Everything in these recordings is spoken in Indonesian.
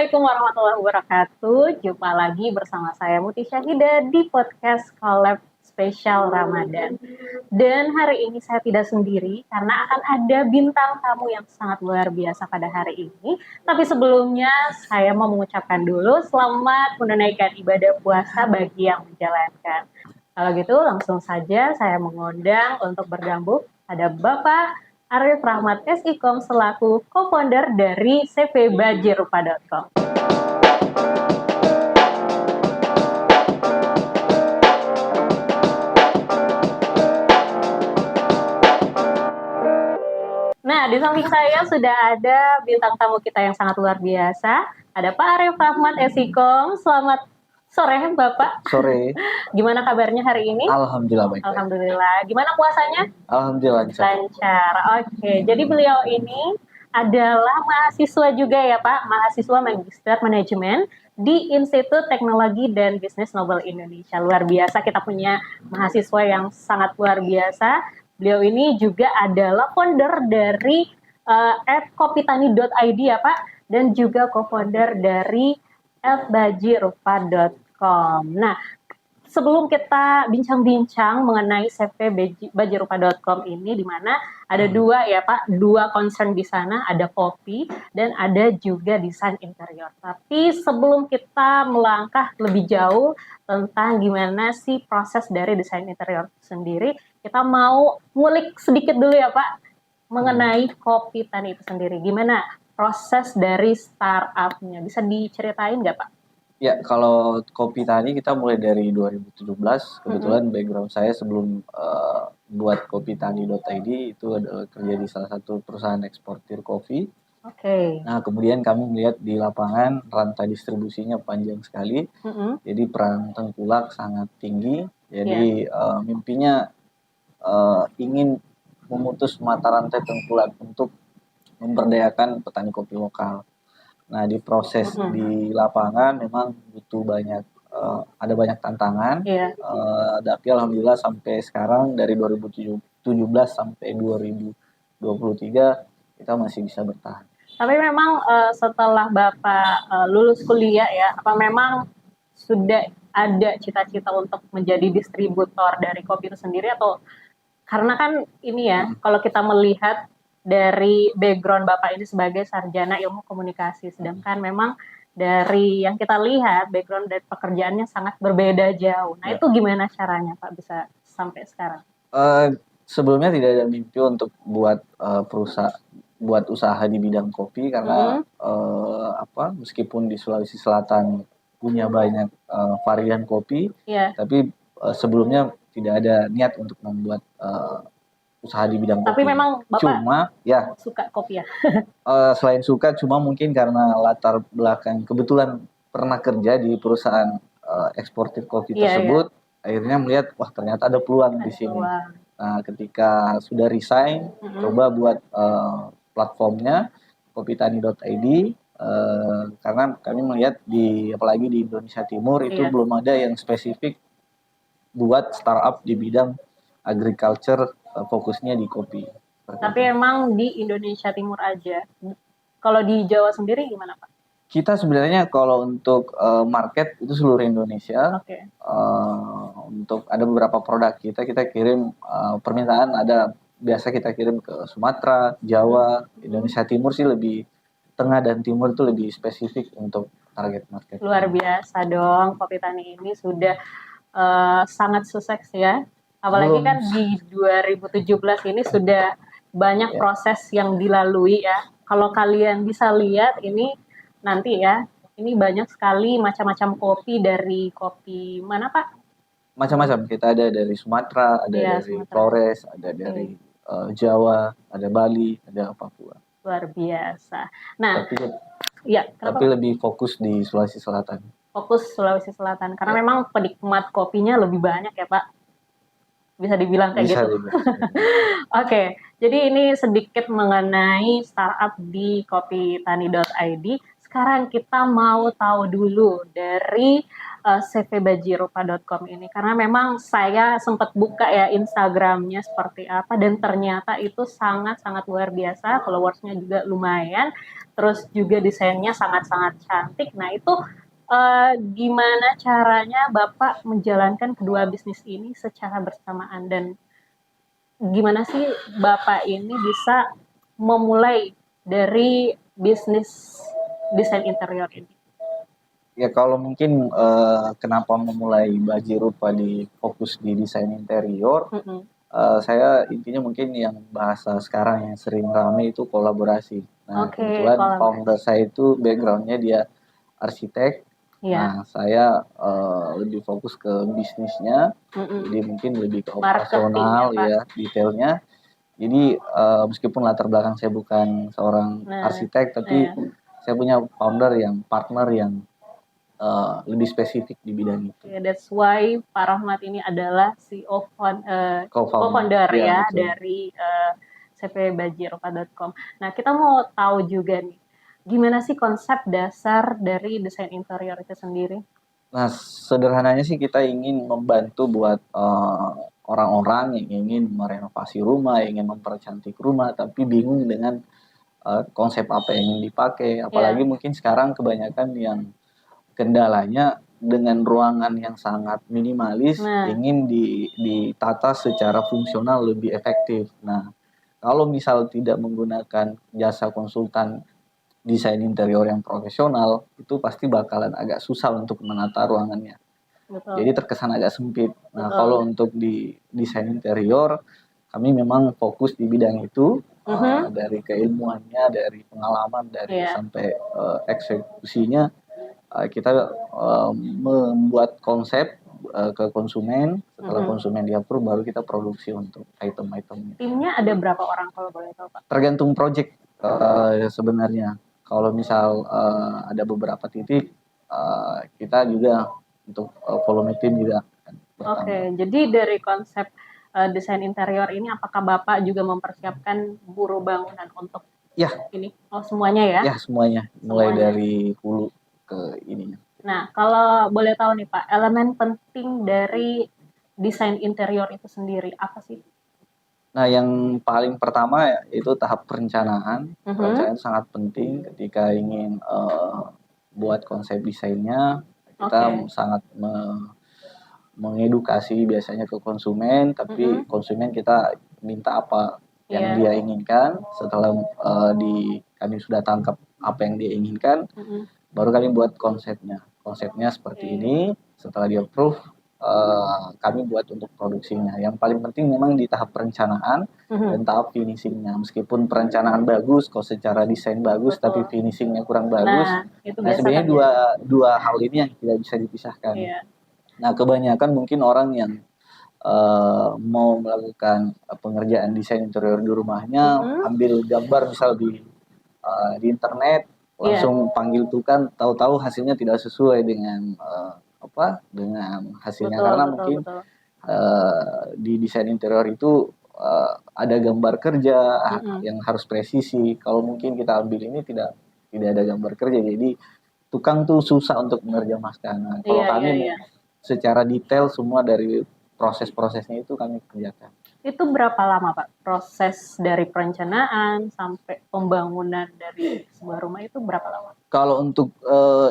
Assalamualaikum warahmatullahi wabarakatuh. Jumpa lagi bersama saya Muti Syahida di podcast Collab Spesial Ramadan. Dan hari ini saya tidak sendiri karena akan ada bintang tamu yang sangat luar biasa pada hari ini. Tapi sebelumnya saya mau mengucapkan dulu selamat menunaikan ibadah puasa bagi yang menjalankan. Kalau gitu langsung saja saya mengundang untuk bergabung ada Bapak Arif Rahmat SIKOM selaku co-founder dari cvbajirupa.com. Nah, di samping saya sudah ada bintang tamu kita yang sangat luar biasa. Ada Pak Arif Rahmat SIKOM. Selamat sore, Bapak. Sore. Gimana kabarnya hari ini? Alhamdulillah baik. Alhamdulillah. Gimana puasanya? Alhamdulillah lancar. Lancar. Oke. Jadi beliau ini adalah mahasiswa juga ya Pak, mahasiswa Magister Manajemen di Institut Teknologi dan Bisnis Nobel Indonesia. Luar biasa, kita punya mahasiswa yang sangat luar biasa. Beliau ini juga adalah founder dari @kopitani.id ya Pak, dan juga co-founder dari @bajirupa.com. Nah, sebelum kita bincang-bincang mengenai cvbajirupa.com ini, di mana ada dua ya Pak, dua concern di sana, ada kopi dan ada juga desain interior. Tapi sebelum kita melangkah lebih jauh tentang gimana sih proses dari desain interior sendiri, kita mau ngulik sedikit dulu ya Pak mengenai Kopi Tani itu sendiri. Gimana proses dari startupnya? Bisa diceritain nggak Pak? Ya, kalau Kopi Tani kita mulai dari 2017. Kebetulan background saya sebelum buat kopitani.id itu adalah kerja di salah satu perusahaan eksportir kopi. Oke. Nah, kemudian kami melihat di lapangan rantai distribusinya panjang sekali. Jadi peran tengkulak sangat tinggi. Jadi mimpinya ingin memutus mata rantai tengkulak untuk memberdayakan petani kopi lokal. Nah, di proses di lapangan memang butuh banyak, ada banyak tantangan. Tapi alhamdulillah sampai sekarang dari 2017 sampai 2023 kita masih bisa bertahan. Tapi memang setelah Bapak lulus kuliah ya, apa memang sudah ada cita-cita untuk menjadi distributor dari kopi itu sendiri, atau karena kan ini ya, kalau kita melihat dari background Bapak ini sebagai sarjana ilmu komunikasi, sedangkan memang dari yang kita lihat background dari pekerjaannya sangat berbeda jauh. Nah, itu gimana caranya Pak bisa sampai sekarang? Sebelumnya tidak ada mimpi untuk buat buat usaha di bidang kopi karena meskipun di Sulawesi Selatan punya banyak varian kopi, tapi sebelumnya tidak ada niat untuk membuat usaha di bidang kopi. Tapi memang Bapak suka kopi ya? Selain suka, cuma mungkin karena latar belakang kebetulan pernah kerja di perusahaan eksportir kopi tersebut, akhirnya melihat wah ternyata ada peluang di sini. Nah, ketika sudah resign, coba buat platformnya kopitani.id, karena kami melihat apalagi di Indonesia Timur itu belum ada yang spesifik buat startup di bidang agriculture, fokusnya di kopi. Tapi emang di Indonesia Timur aja. Kalau di Jawa sendiri gimana Pak? Kita sebenarnya kalau untuk market itu seluruh Indonesia. Untuk ada beberapa produk kita kirim permintaan, biasa kita kirim ke Sumatera, Jawa, Indonesia Timur sih lebih, Tengah dan Timur itu lebih spesifik untuk target market. Luar biasa dong, Kopi Tani ini sudah sangat sukses ya. Apalagi kan di 2017 ini sudah banyak proses yang dilalui ya. Kalau kalian bisa lihat ini nanti ya, ini banyak sekali macam-macam kopi. Dari kopi mana Pak? Macam-macam, kita ada dari Sumatera, ada dari Flores, ada dari Jawa, ada Bali, ada Papua. Luar biasa. Nah, tapi lebih fokus di Sulawesi Selatan. Fokus Sulawesi Selatan, karena memang penikmat kopinya lebih banyak ya Pak? Bisa dibilang kayak gitu. Oke, jadi ini sedikit mengenai startup di kopitani.id. Sekarang kita mau tahu dulu dari cvbajirupa.com ini, karena memang saya sempat buka ya Instagramnya seperti apa, dan ternyata itu sangat-sangat luar biasa, followersnya juga lumayan, terus juga desainnya sangat-sangat cantik. Nah itu gimana caranya Bapak menjalankan kedua bisnis ini secara bersamaan, dan gimana sih Bapak ini bisa memulai dari bisnis desain interior ini? Ya kalau mungkin kenapa memulai Baji Rupa di fokus di desain interior, saya intinya mungkin yang bahasa sekarang yang sering rame itu kolaborasi. Nah kebetulan founder saya itu backgroundnya dia arsitek. Nah saya lebih fokus ke bisnisnya, jadi mungkin lebih ke operasional ya, detailnya. Jadi meskipun latar belakang saya bukan seorang arsitek, tapi saya punya founder yang partner yang lebih spesifik di bidang itu. That's why Pak Rahmat ini adalah CEO co-founder ya dari cvbajirupa.com. Nah kita mau tahu juga nih, gimana sih konsep dasar dari desain interior itu sendiri? Nah sederhananya sih kita ingin membantu buat orang-orang yang ingin merenovasi rumah, ingin mempercantik rumah, tapi bingung dengan konsep apa yang dipakai. Apalagi mungkin sekarang kebanyakan yang kendalanya dengan ruangan yang sangat minimalis, ingin ditata secara fungsional lebih efektif. Nah, kalau misal tidak menggunakan jasa konsultan desain interior yang profesional, itu pasti bakalan agak susah untuk menata ruangannya. Betul. Jadi terkesan agak sempit. Nah, kalau untuk di desain interior, kami memang fokus di bidang itu, dari keilmuannya, dari pengalaman, dari sampai eksekusinya. Kita membuat konsep ke konsumen, setelah konsumen di-approve baru kita produksi untuk item-itemnya. Timnya ada berapa orang kalau boleh tahu Pak? Tergantung project sebenarnya. Kalau misal ada beberapa titik, kita juga untuk volume tim juga. Oke, jadi dari konsep desain interior ini, apakah Bapak juga mempersiapkan buruh bangunan untuk ini? Oh semuanya ya? Ya semuanya, mulai dari hulu ke ininya. Nah, kalau boleh tahu nih Pak, elemen penting dari desain interior itu sendiri apa sih? Nah, yang paling pertama itu tahap perencanaan. Perencanaan sangat penting ketika ingin buat konsep desainnya. Kita sangat mengedukasi biasanya ke konsumen, tapi konsumen kita minta apa yang dia inginkan. Setelah kami sudah tangkap apa yang dia inginkan, baru kami buat konsepnya. Konsepnya seperti ini, setelah di-approve, kami buat untuk produksinya. Yang paling penting memang di tahap perencanaan dan tahap finishingnya. Meskipun perencanaan bagus, kalau secara desain bagus, tapi finishingnya kurang bagus. Nah sebenarnya dua hal ini yang tidak bisa dipisahkan. Nah kebanyakan mungkin orang yang mau melakukan pengerjaan desain interior di rumahnya, ambil gambar misal di internet, langsung panggil tukang, tahu-tahu hasilnya tidak sesuai dengan dengan hasilnya. Karena mungkin di desain interior itu ada gambar kerja yang harus presisi. Kalau mungkin kita ambil ini tidak ada gambar kerja, jadi tukang tuh susah untuk menerjemahkan. Nah, kalau kami secara detail semua dari proses-prosesnya itu kami kerjakan. Itu berapa lama Pak proses dari perencanaan sampai pembangunan dari sebuah rumah, itu berapa lama? Kalau untuk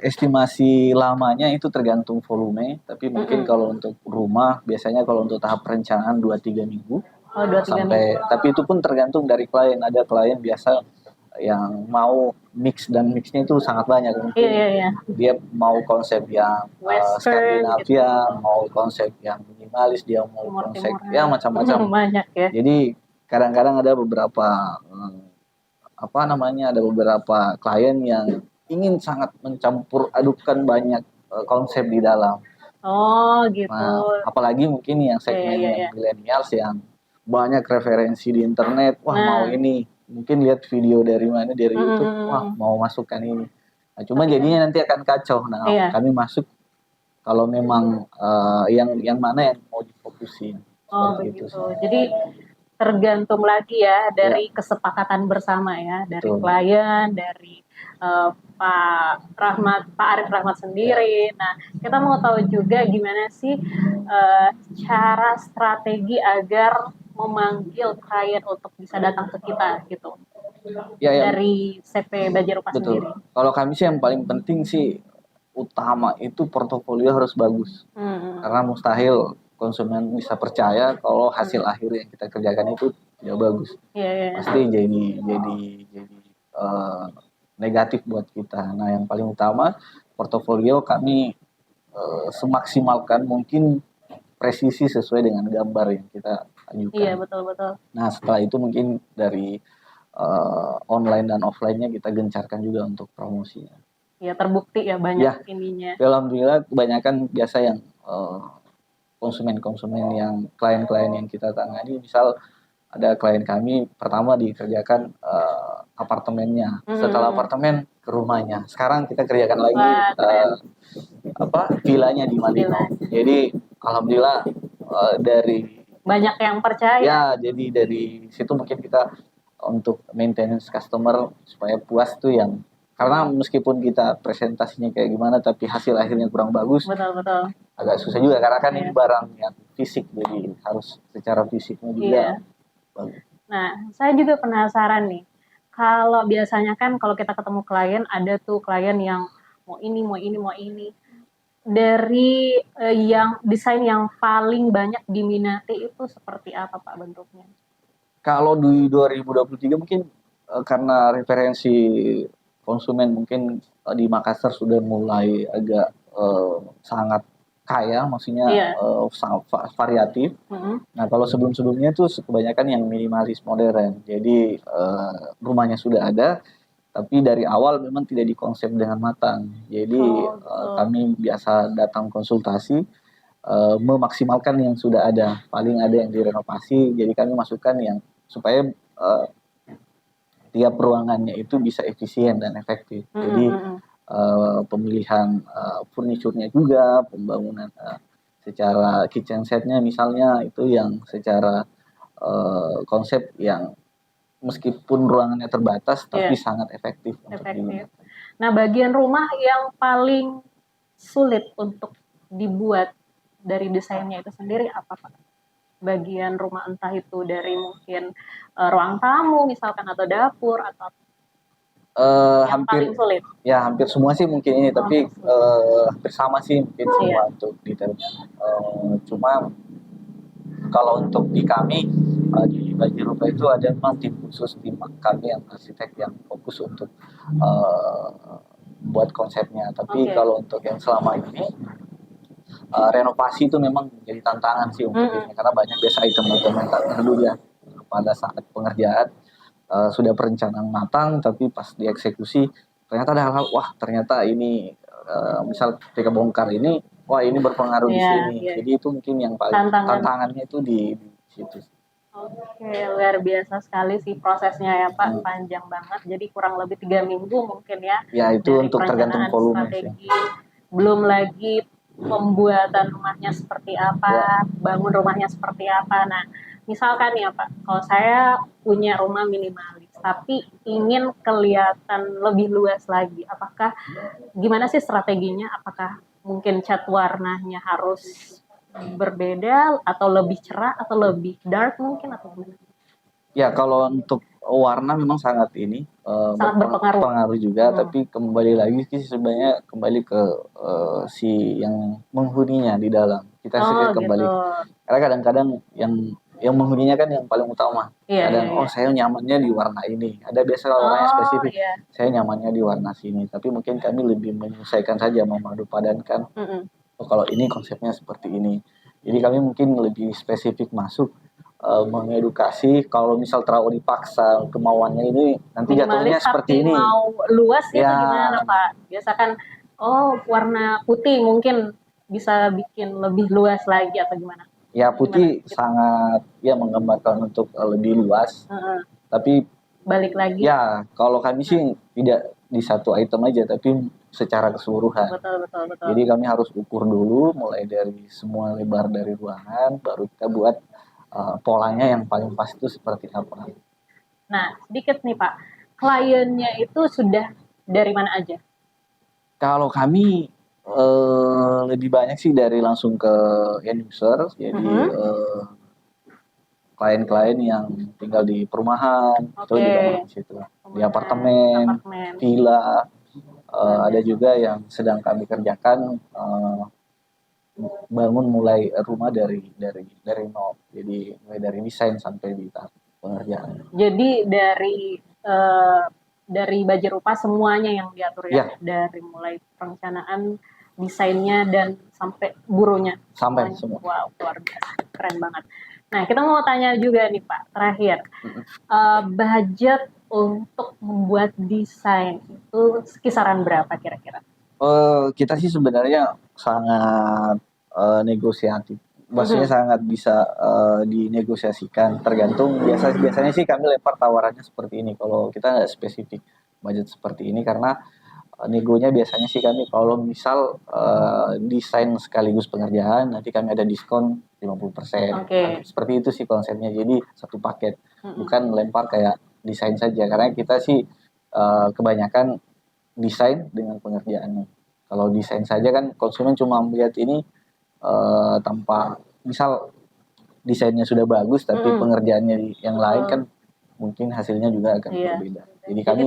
estimasi lamanya itu tergantung volume, tapi mungkin kalau untuk rumah biasanya kalau untuk tahap perencanaan 2-3 minggu. Oh, 2-3 minggu. Tapi itu pun tergantung dari klien. Ada klien biasa yang mau mixnya itu sangat banyak. Mungkin dia mau konsep yang Skandinavia, mau konsep yang minimalis, dia mau konsep macam-macam. Banyak ya. Jadi kadang-kadang ada beberapa ada beberapa klien yang ingin sangat mencampur adukan banyak konsep di dalam. Oh gitu. Nah, apalagi mungkin yang segmen yang millennials yang banyak referensi di internet, mau ini, mungkin lihat video dari mana, dari YouTube, mau masukkan ini. Nah, cuma jadinya nanti akan kacau. Nah, kami masuk kalau memang yang mana yang mau difokusin. Oh begitu. Jadi tergantung lagi ya dari kesepakatan bersama ya, dari klien, dari Pak Arif Rahmat sendiri. Nah, kita mau tahu juga gimana sih cara strategi agar memanggil klien untuk bisa datang ke kita gitu. Ya, dari CP Baju Rupa betul. sendiri. Kalau kami sih yang paling penting sih utama itu portofolio harus bagus. Karena mustahil konsumen bisa percaya kalau hasil akhir yang kita kerjakan itu tidak bagus. Pasti jadi negatif buat kita. Nah, yang paling utama portofolio kami semaksimalkan mungkin presisi sesuai dengan gambar yang kita ajukan. Iya, betul. Nah, setelah itu mungkin dari online dan offline-nya kita gencarkan juga untuk promosinya. Ya, terbukti ya banyak ininya. Alhamdulillah kebanyakan biasa yang konsumen-konsumen yang klien-klien yang kita tangani, misal ada klien kami pertama dikerjakan apartemennya, setelah apartemen ke rumahnya, sekarang kita kerjakan lagi vilanya di Malino. Jadi alhamdulillah dari banyak yang percaya. Ya, jadi dari situ mungkin kita untuk maintenance customer supaya puas tuh yang karena meskipun kita presentasinya kayak gimana tapi hasil akhirnya kurang bagus. Betul. Agak susah juga karena kan ini barang yang fisik, jadi harus secara fisiknya juga bagus. Nah, saya juga penasaran nih. Kalau biasanya kan kalau kita ketemu klien, ada tuh klien yang mau ini. Dari yang desain yang paling banyak diminati itu seperti apa Pak bentuknya? Kalau di 2023 mungkin karena referensi konsumen mungkin di Makassar sudah mulai agak sangat kaya, maksudnya sangat variatif. Nah, kalau sebelum-sebelumnya itu kebanyakan yang minimalis modern. Jadi rumahnya sudah ada, tapi dari awal memang tidak dikonsep dengan matang. Jadi kami biasa datang konsultasi, memaksimalkan yang sudah ada. Paling ada yang direnovasi, jadi kami masukkan yang supaya tiap ruangannya itu bisa efisien dan efektif. Jadi pemilihan furniturnya juga, pembangunan secara kitchen setnya misalnya itu yang secara konsep yang meskipun ruangannya terbatas tapi sangat efektif. Nah, bagian rumah yang paling sulit untuk dibuat dari desainnya itu sendiri apa Pak? Bagian rumah entah itu dari mungkin ruang tamu misalkan atau dapur atau hampir paling sulit. Ya hampir semua sih mungkin ini, tapi hampir sama sih mungkin semua untuk detailnya. Cuma kalau untuk di kami di Baju Rupa itu ada memang tim khusus, tim kami yang arsitek yang fokus untuk buat konsepnya. Tapi kalau untuk yang selama ini renovasi itu memang menjadi tantangan sih untuk ini, karena banyak biasa item-item yang tak terduga pada saat pengerjaan sudah perencanaan matang, tapi pas dieksekusi ternyata ada hal-hal, wah ternyata ini misal ketika bongkar ini, wah ini berpengaruh di sini. Jadi itu mungkin yang paling tantangannya itu di situ. Oke, luar biasa sekali sih prosesnya ya Pak, panjang banget. Jadi kurang lebih 3 minggu mungkin ya. Ya itu untuk tergantung volume sih. Belum lagi pembuatan rumahnya seperti apa, bangun rumahnya seperti apa. Nah, misalkan ya Pak, kalau saya punya rumah minimalis, tapi ingin kelihatan lebih luas lagi, apakah gimana sih strateginya? Apakah mungkin cat warnanya harus berbeda atau lebih cerah atau lebih dark mungkin atau gimana? Ya kalau untuk warna memang sangat ini sangat berpengaruh juga, tapi kembali lagi sih sebenarnya kembali ke si yang menghuninya di dalam. Kita kembali karena kadang-kadang yang menghuninya kan yang paling utama. Saya nyamannya di warna ini. Ada biasa orang yang spesifik, saya nyamannya di warna sini. Tapi mungkin kami lebih menyesuaikan saja, memadu padankan. Kalau ini konsepnya seperti ini. Jadi kami mungkin lebih spesifik masuk mengedukasi. Kalau misal terlalu dipaksa kemauannya ini nanti jatuhnya seperti ini. Mau luas itu gimana Pak? Biasakan warna putih mungkin bisa bikin lebih luas lagi atau gimana? Ya putih sangat menggambarkan untuk lebih luas. Tapi balik lagi. Ya kalau kami sih tidak di satu item aja, tapi secara keseluruhan. Betul. Jadi kami harus ukur dulu mulai dari semua lebar dari ruangan, baru kita buat polanya yang paling pas itu seperti apa. Nah, sedikit nih Pak, kliennya itu sudah dari mana aja? Kalau kami lebih banyak sih dari langsung ke end user, jadi klien-klien yang tinggal di perumahan, itu lebih banyak di situ. Di apartemen, villa, ada juga yang sedang kami kerjakan bangun mulai rumah dari nol. Jadi mulai dari desain sampai di tahap pengerjaan. Jadi dari baja rupa semuanya yang diatur ya, dari mulai perencanaan, desainnya dan sampai burunya. Sampai semua. Wow, luar biasa, keren banget. Nah, kita mau tanya juga nih Pak, terakhir, budget untuk membuat desain itu kisaran berapa kira-kira? Kita sih sebenarnya sangat negosiatif. Maksudnya sangat bisa dinegosiasikan, tergantung. Biasanya sih kami lempar tawarannya seperti ini. Kalau kita nggak spesifik budget seperti ini, karena negonya biasanya sih kami kalau misal desain sekaligus pengerjaan, nanti kami ada diskon 50%. Seperti itu sih konsepnya. Jadi satu paket, bukan lempar kayak desain saja. Karena kita sih kebanyakan desain dengan pengerjaannya. Kalau desain saja kan konsumen cuma melihat ini tanpa, misal desainnya sudah bagus tapi pengerjaannya yang lain kan mungkin hasilnya juga akan berbeda. Jadi kami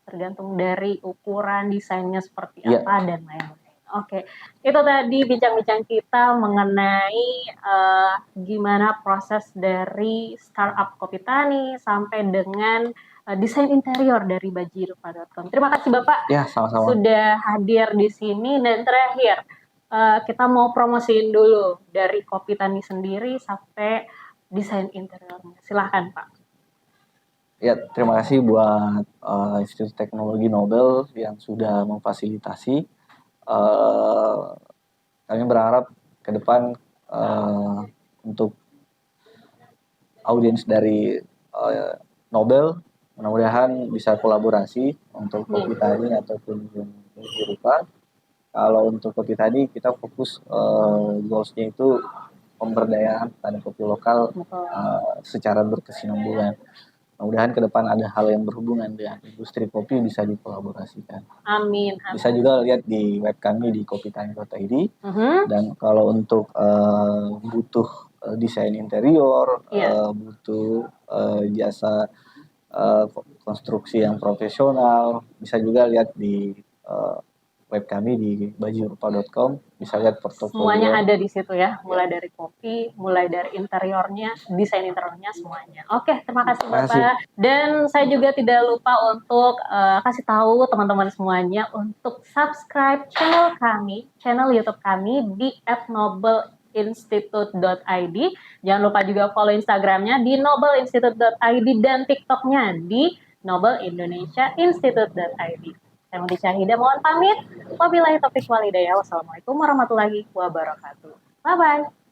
tergantung dari ukuran desainnya seperti apa dan lain-lain. Oke, itu tadi bincang-bincang kita mengenai gimana proses dari startup Kopi Tani sampai dengan desain interior dari bajirupa.com. Terima kasih Bapak sama-sama sudah hadir di sini. Dan terakhir, kita mau promosiin dulu dari Kopi Tani sendiri sampai desain interiornya. Silahkan Pak. Ya, terima kasih buat Institut Teknologi Nobel yang sudah memfasilitasi. Kami berharap ke depan untuk audiens dari Nobel mudah-mudahan bisa kolaborasi untuk Kopi Tani ataupun Bajirupa. Kalau untuk Kopi Tani kita fokus goals-nya itu pemberdayaan petani kopi lokal secara berkesinambungan. Mudah-mudahan ke depan ada hal yang berhubungan dengan industri kopi bisa dikolaborasikan. Amin. Bisa juga lihat di web kami di kopitani.id. Dan kalau untuk butuh desain interior, butuh jasa konstruksi yang profesional, bisa juga lihat di web kami di bajirupa.com, bisa lihat portofolio. Semuanya ada di situ ya, mulai dari kopi, mulai dari interiornya, desain interiornya, semuanya. Oke, terima kasih Bapak. Dan saya juga tidak lupa untuk kasih tahu teman-teman semuanya untuk subscribe channel kami, channel YouTube kami di @nobelinstitute.id. Jangan lupa juga follow Instagramnya di nobelinstitute.id dan TikToknya di nobelindonesia.institute.id. Saya Muti Syahida mohon pamit. Wabillahi taufiq wal hidayah. Wassalamualaikum warahmatullahi wabarakatuh. Bye-bye.